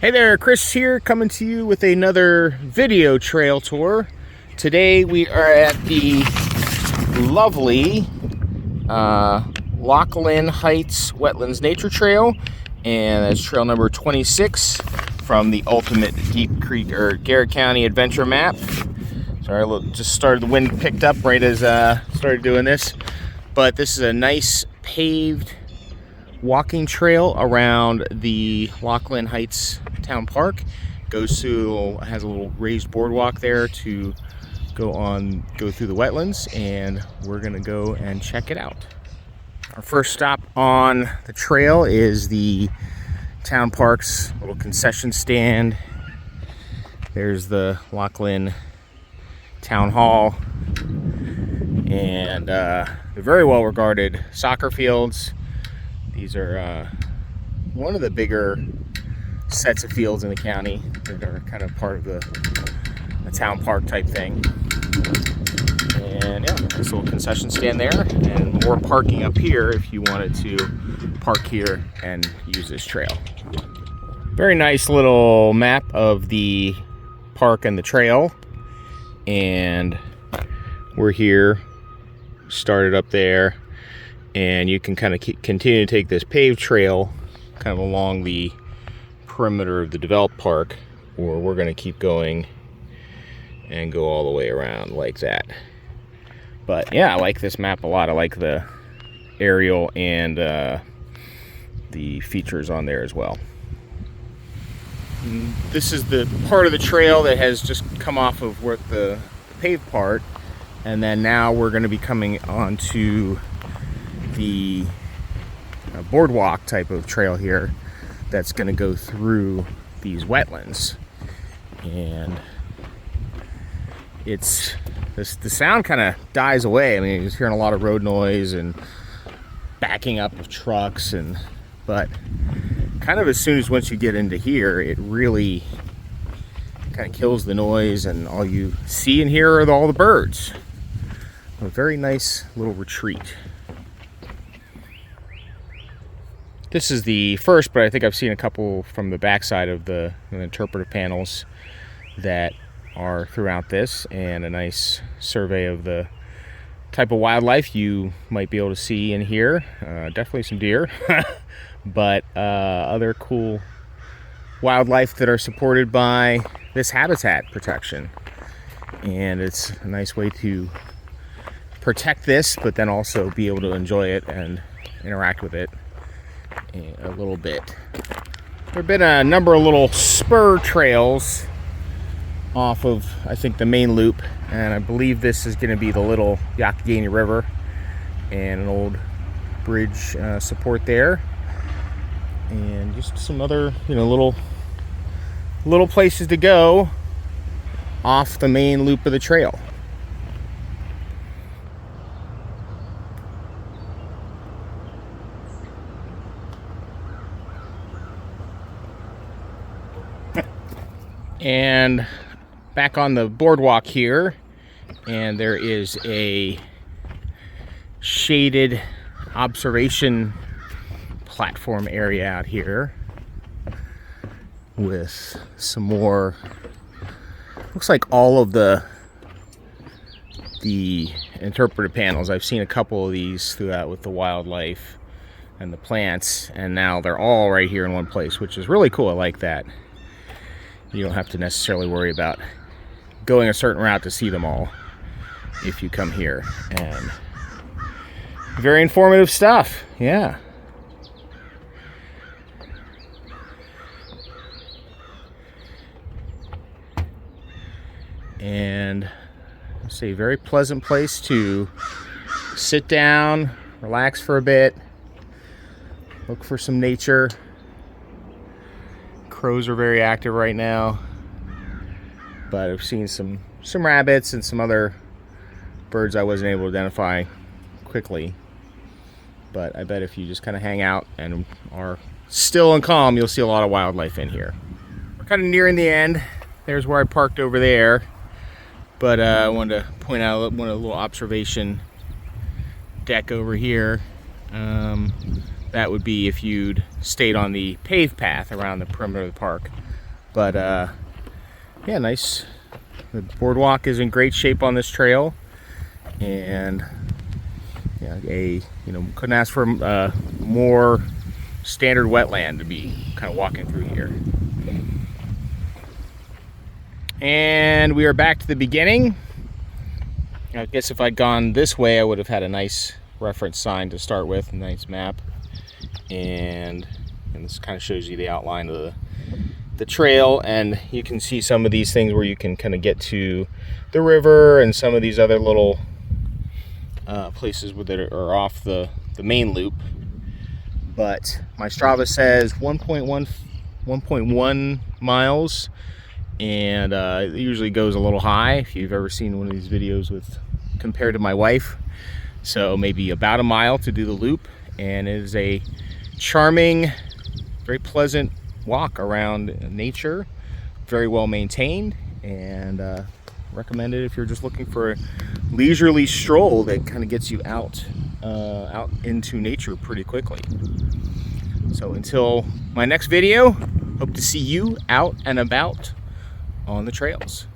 Hey there, Chris here, coming to you with another video trail tour. Today we are at the lovely Loch Heights Wetlands Nature Trail, and that's trail number 26 from the Ultimate Deep Creek or Garrett County Adventure Map. Sorry, just started, the wind picked up right as started doing this, but this is a nice paved walking trail around the Loch Heights Town Park. Has a little raised boardwalk there to go through the wetlands, and we're gonna go and check it out. Our first stop on the trail is the town park's little concession stand. There's the Loch Town Hall and the very well regarded soccer fields. These are one of the bigger sets of fields in the county that are kind of part of the town park type thing. And yeah, this little concession stand there, and more parking up here if you wanted to park here and use this trail. Very nice little map of the park and the trail. And we're here, started up there. And you can kind of continue to take this paved trail kind of along the perimeter of the developed park, or we're going to keep going and go all the way around like that. But yeah, I like this map a lot. I like the aerial and the features on there as well. And this is the part of the trail that has just come off of the paved part, and then now we're going to be coming onto the boardwalk type of trail here that's going to go through these wetlands. And the sound kind of dies away. I mean, you're hearing a lot of road noise and backing up of trucks, but kind of as soon as once you get into here, it really kind of kills the noise, and all you see and hear are all the birds. A very nice little retreat. This is the first, but I think I've seen a couple from the backside of the interpretive panels that are throughout this, and a nice survey of the type of wildlife you might be able to see in here. Definitely some deer, but other cool wildlife that are supported by this habitat protection. And it's a nice way to protect this, but then also be able to enjoy it and interact with it a little bit. There have been a number of little spur trails off of, I think, the main loop, and I believe this is going to be the little Youghiogheny River and an old bridge support there, and just some other little places to go off the main loop of the trail. And back on the boardwalk here, and there is a shaded observation platform area out here with some more, looks like all of the interpretive panels. I've seen a couple of these throughout with the wildlife and the plants, and now they're all right here in one place, which is really cool. I like that. You don't have to necessarily worry about going a certain route to see them all if you come here. And very informative stuff, yeah. And it's a very pleasant place to sit down, relax for a bit, look for some nature. Crows are very active right now, but I've seen some rabbits and some other birds I wasn't able to identify quickly. But I bet if you just kind of hang out and are still and calm, you'll see a lot of wildlife in here. We're kind of nearing the end. There's where I parked over there, but I wanted to point out one of the little observation deck over here. That would be if you'd stayed on the paved path around the perimeter of the park. But yeah, nice. The boardwalk is in great shape on this trail, and yeah, couldn't ask for more standard wetland to be kind of walking through here. And we are back to the beginning. I guess if I'd gone this way, I would have had a nice reference sign to start with, a nice map, and this kind of shows you the outline of the trail, and you can see some of these things where you can kind of get to the river and some of these other little places that are off the main loop. But my Strava says 1.1 miles, and it usually goes a little high if you've ever seen one of these videos with compared to my wife. So maybe about a mile to do the loop, and it is a charming, very pleasant walk around nature, very well maintained, and recommend it if you're just looking for a leisurely stroll that kind of gets you out into nature pretty quickly. So until my next video, hope to see you out and about on the trails.